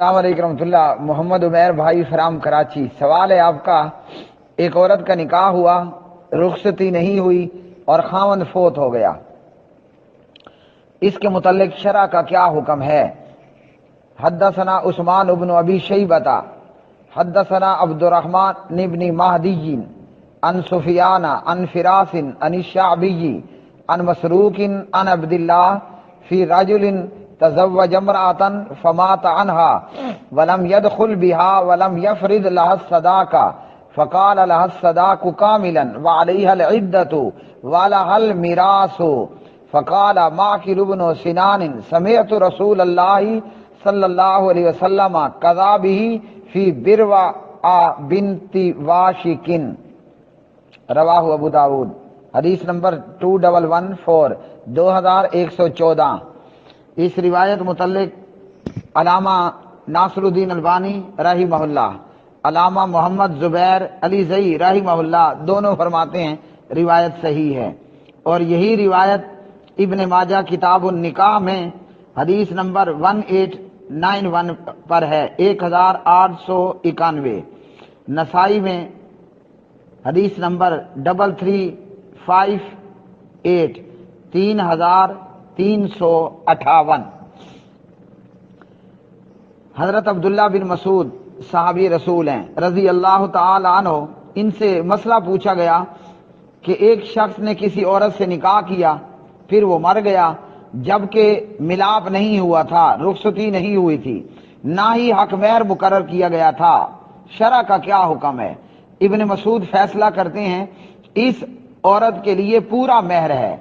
السلام علیکم ورحمۃ اللہ. محمد عمیر بھائی فرام کراچی. سوال ہے آپ کا، ایک عورت کا نکاح ہوا، رخصتی نہیں ہوئی اور خاوند فوت ہو گیا، اس کے متعلق شرع کا کیا حکم ہے؟ حدثنا عثمان بن ابی شیبہ حدثنا عبد الرحمن بن مہدی عن سفیان عن فراس عن الشعبی عن مسروق عن عبد اللہ فی رجل تزوج امرأة فمات عنها ولم يدخل بها ولم يفرض لها الصداق فقال لها الصداق كاملا وعليها العدة ولها الميراث فقال معقل بن سنان سمعت رسول الله صلی اللہ علیہ وسلم قضا به فی بروا بنت واشکن. رواہ ابو داود. حدیث نمبر 2114 2114. اس روایت متعلق علامہ ناصر الدین البانی رحمہ اللہ، علامہ محمد زبیر علی زئی رحمہ اللہ دونوں فرماتے ہیں روایت صحیح ہے، اور یہی روایت ابن ماجہ کتاب النکاح میں حدیث نمبر 1891 پر ہے، 1891. نسائی میں حدیث نمبر 3358 3358. حضرت عبداللہ بن مسعود صحابی رسول ہیں رضی اللہ تعالی عنہ، ان سے مسئلہ پوچھا گیا کہ ایک شخص نے کسی عورت سے نکاح کیا، پھر وہ مر گیا جبکہ ملاپ نہیں ہوا تھا، رخصتی نہیں ہوئی تھی، نہ ہی حق مہر مقرر کیا گیا تھا، شرع کا کیا حکم ہے؟ ابن مسعود فیصلہ کرتے ہیں اس عورت کے لیے پورا مہر ہے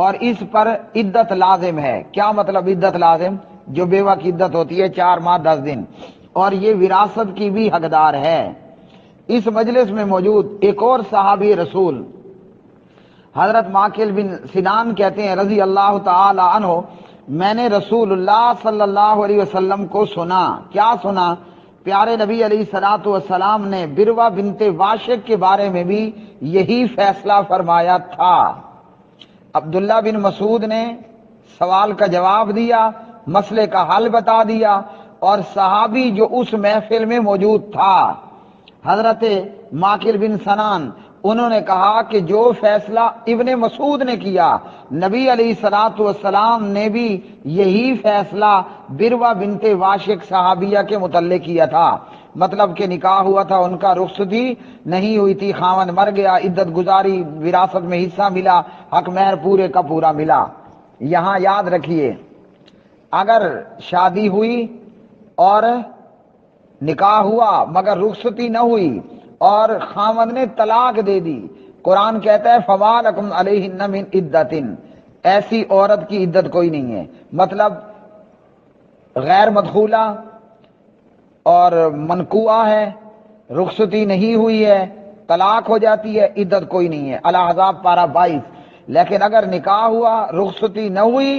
اور اس پر عدت لازم ہے. کیا مطلب عدت لازم؟ جو بیوہ کی عدت ہوتی ہے 4 ماہ 10 دن، اور یہ وراثت کی بھی حقدار ہے. اس مجلس میں موجود ایک اور صحابی رسول حضرت معقل بن سنان کہتے ہیں رضی اللہ تعالی عنہ، میں نے رسول اللہ صلی اللہ علیہ وسلم کو سنا. کیا سنا؟ پیارے نبی علیہ الصلوۃ والسلام نے بروا بنت واشق کے بارے میں بھی یہی فیصلہ فرمایا تھا. عبداللہ بن مسعود نے سوال کا جواب دیا، مسئلے کا حل بتا دیا، اور صحابی جو اس محفل میں موجود تھا حضرت معقل بن سنان، انہوں نے کہا کہ جو فیصلہ ابن مسعود نے کیا، نبی علیہ الصلوۃ والسلام نے بھی یہی فیصلہ بروا بنت واشق صحابیہ کے متعلق کیا تھا. مطلب کہ نکاح ہوا تھا ان کا، رخصتی نہیں ہوئی تھی، خاوند مر گیا، عدت گزاری، وراثت میں حصہ ملا، حق مہر پورے کا پورا ملا. یہاں یاد رکھیے، اگر شادی ہوئی اور نکاح ہوا مگر رخصتی نہ ہوئی اور خاوند نے طلاق دے دی، قرآن کہتا ہے فَمَا لَكُمْ عَلَيْهِنَّ مِنْ عِدَّةٍ، ایسی عورت کی عدت کوئی نہیں ہے. مطلب غیر مدخولہ اور منقوعہ ہے، رخصتی نہیں ہوئی ہے، طلاق ہو جاتی ہے، عدت کوئی نہیں ہے. الاحزاب پارہ 22. لیکن اگر نکاح ہوا، رخصتی نہ ہوئی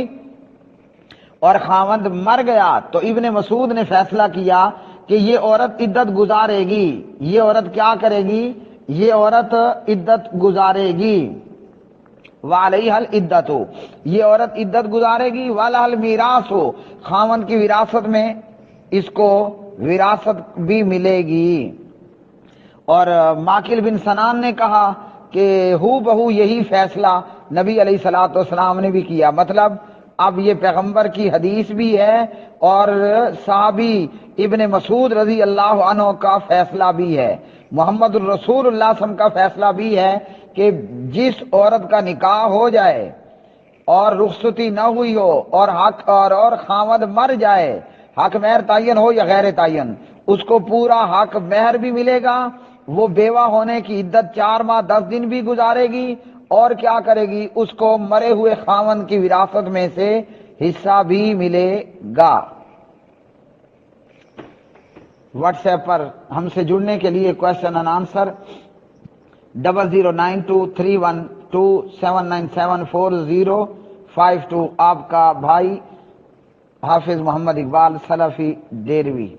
اور خاوند مر گیا تو ابن مسعود نے فیصلہ کیا کہ یہ عورت عدت گزارے گی. یہ عورت کیا کرے گی؟ یہ عورت عدت گزارے گی. وعلیہ العدت، یہ عورت عدت گزارے گی. وَلَهَا الْمِيرَاثُ، خاوند کی وراثت میں اس کو وراثت بھی ملے گی. اور معقل بن سنان نے کہا کہ ہو بہو یہی فیصلہ نبی علیہ الصلوۃ والسلام نے بھی کیا. مطلب اب یہ پیغمبر کی حدیث بھی ہے اور صحابی ابن مسعود رضی اللہ عنہ کا فیصلہ بھی ہے، محمد الرسول اللہ صلی اللہ علیہ وسلم کا فیصلہ بھی ہے کہ جس عورت کا نکاح ہو جائے اور رخصتی نہ ہوئی ہو اور حق اور خاوند مر جائے، حق مہر تعین ہو یا غیر تعین، اس کو پورا حق مہر بھی ملے گا. وہ بیوہ ہونے کی عدت 4 ماہ 10 دن بھی گزارے گی، اور کیا کرے گی؟ اس کو مرے ہوئے خاوند کی وراثت میں سے حصہ بھی ملے گا. واٹس ایپ پر ہم سے جڑنے کے لیے کوشچن اینڈ آنسر 00923127974052. آپ کا بھائی حافظ محمد اقبال سلفی دیروی.